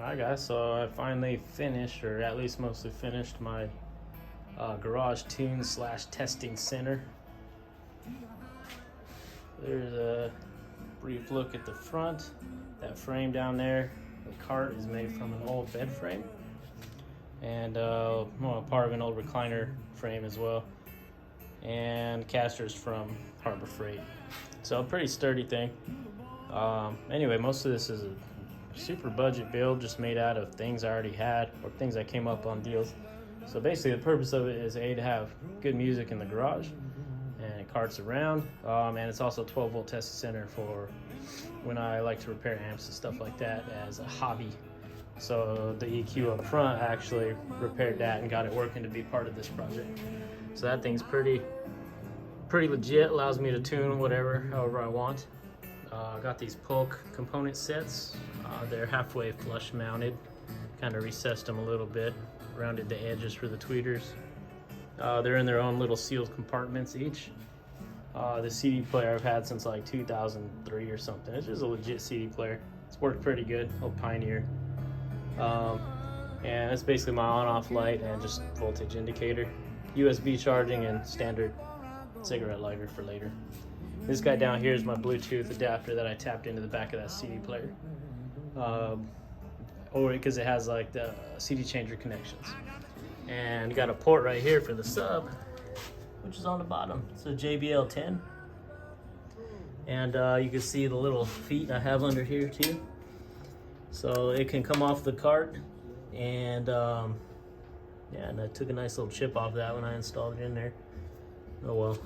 Alright guys, so I finally finished, or at least mostly finished, my garage tune slash testing center. There's a brief look at the front. That frame down there, the cart, is made from an old bed frame and part of an old recliner frame as well, and casters from Harbor Freight. So a pretty sturdy thing. Anyway, most of this is a super budget build, just made out of things I already had or things I came up on deals. So basically the purpose of it is to have good music in the garage and it carts around, and it's also a 12-volt testing center for when I like to repair amps and stuff like that as a hobby. So the EQ up front, I actually repaired that and got it working to be part of this project. So that thing's pretty legit, allows me to tune whatever, however I want. I got these Polk component sets. They're halfway flush mounted, kind of recessed them a little bit, rounded the edges for the tweeters. They're in their own little sealed compartments each. The CD player I've had since like 2003 or something. It's just a legit CD player. It's worked pretty good, old Pioneer. And it's basically my on-off light and just voltage indicator. USB charging and standard cigarette lighter for later. This guy down here is my Bluetooth adapter that I tapped into the back of that CD player. Or because it has like the CD changer connections. And got a port right here for the sub, which is on the bottom. It's a JBL 10. And you can see the little feet I have under here too. So it can come off the cart, and and I took a nice little chip off that when I installed it in there. Oh well.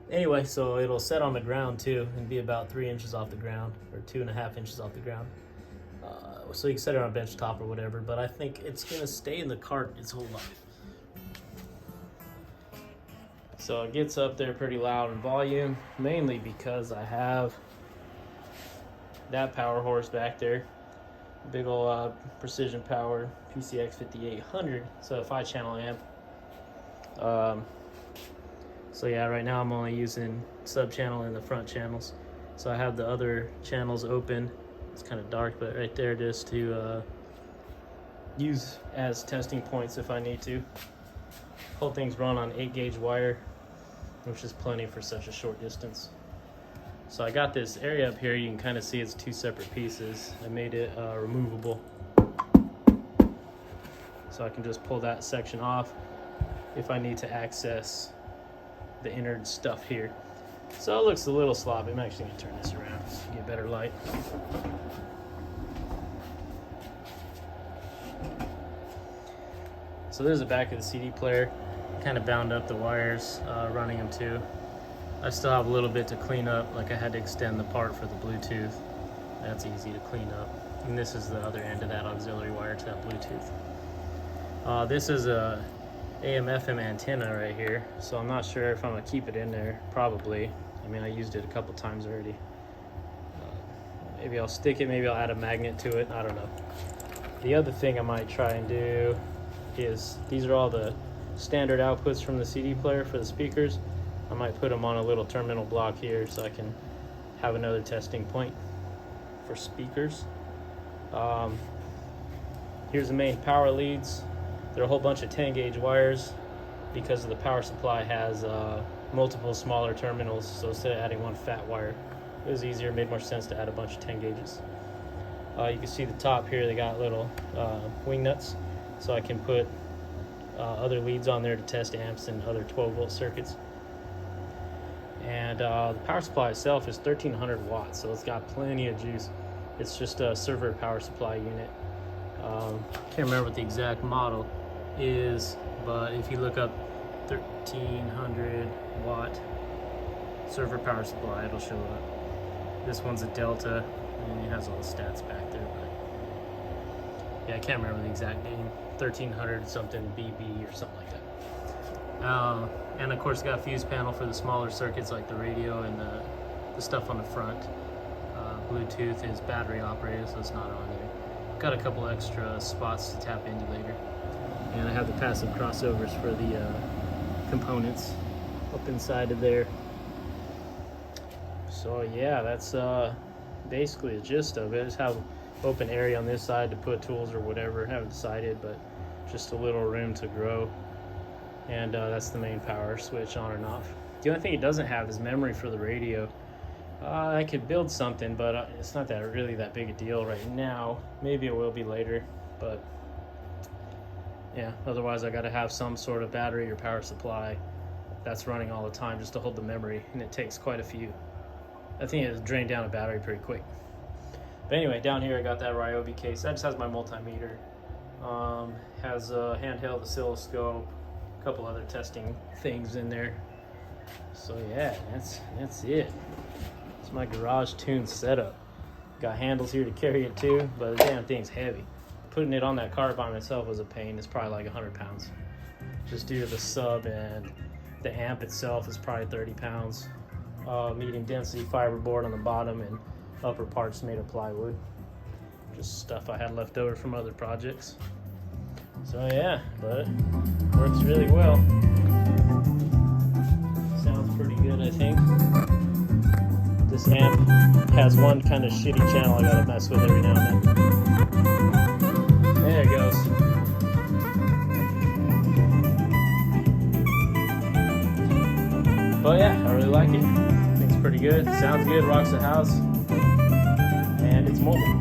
Anyway, so it'll set on the ground too and be about 3 inches off the ground, or 2.5 inches off the ground. So you can set it on a bench top or whatever, but I think it's gonna stay in the cart its whole life. So it gets up there pretty loud in volume, mainly because I have that power horse back there, big old Precision Power PCX 5800, so a 5-channel amp. So yeah, right now I'm only using sub channel and the front channels. So I have the other channels open. It's kind of dark, but right there just to use as testing points if I need to. Whole thing's run on 8-gauge wire, which is plenty for such a short distance. So I got this area up here. You can kind of see it's 2 separate pieces. I made it removable, so I can just pull that section off if I need to access the inner stuff here. So it looks a little sloppy. I'm actually going to turn this around to get better light. So there's the back of the CD player. Kind of bound up the wires, running them too. I still have a little bit to clean up, like I had to extend the part for the Bluetooth. That's easy to clean up. And this is the other end of that auxiliary wire to that Bluetooth. This is a AM/FM antenna right here, so I'm not sure if I'm gonna keep it in there. Probably. I mean, I used it a couple times already. Maybe I'll stick it, maybe I'll add a magnet to it, I don't know. The other thing I might try and do is, these are all the standard outputs from the CD player for the speakers. I might put them on a little terminal block here so I can have another testing point for speakers. Here's the main power leads. There are a whole bunch of 10-gauge wires because the power supply has multiple smaller terminals, so instead of adding one fat wire, it was easier, made more sense to add a bunch of 10 gauges. You can see the top here, they got little wing nuts, so I can put other leads on there to test amps and other 12-volt circuits. And the power supply itself is 1300 watts, so it's got plenty of juice. It's just a server power supply unit. Can't remember what the exact model is, but if you look up 1300 watt server power supply, it'll show up. This one's a Delta, and it has all the stats back there, but yeah, I can't remember the exact name. 1300 something BB or something like that. And of course, it's got a fuse panel for the smaller circuits like the radio and the stuff on the front. Bluetooth is battery operated, so it's not on there. Got a couple extra spots to tap into later. And I have the passive crossovers for the components up inside of there. So yeah, that's basically the gist of it. Just have open area on this side to put tools or whatever. Haven't decided, but just a little room to grow. And that's the main power switch on and off. The only thing it doesn't have is memory for the radio. I could build something, but it's not that really that big a deal right now. Maybe it will be later, but yeah, otherwise I got to have some sort of battery or power supply that's running all the time just to hold the memory, and it takes quite a few. I think it drained down a battery pretty quick. But anyway, down here I got that Ryobi case. That just has my multimeter. Has a handheld oscilloscope, a couple other testing things in there. So yeah, that's it. It's my garage tune setup. Got handles here to carry it too, but the damn thing's heavy. Putting it on that cart by myself was a pain. It's probably like 100 pounds. Just due to the sub, and the amp itself is probably 30 pounds. Medium density fiberboard on the bottom and upper parts made of plywood. Just stuff I had left over from other projects. So yeah, but it works really well. Sounds pretty good, I think. This amp has one kind of shitty channel I gotta mess with every now and then. There it goes. But yeah, I really like it. I think it's pretty good. Sounds good, rocks the house, and it's mobile.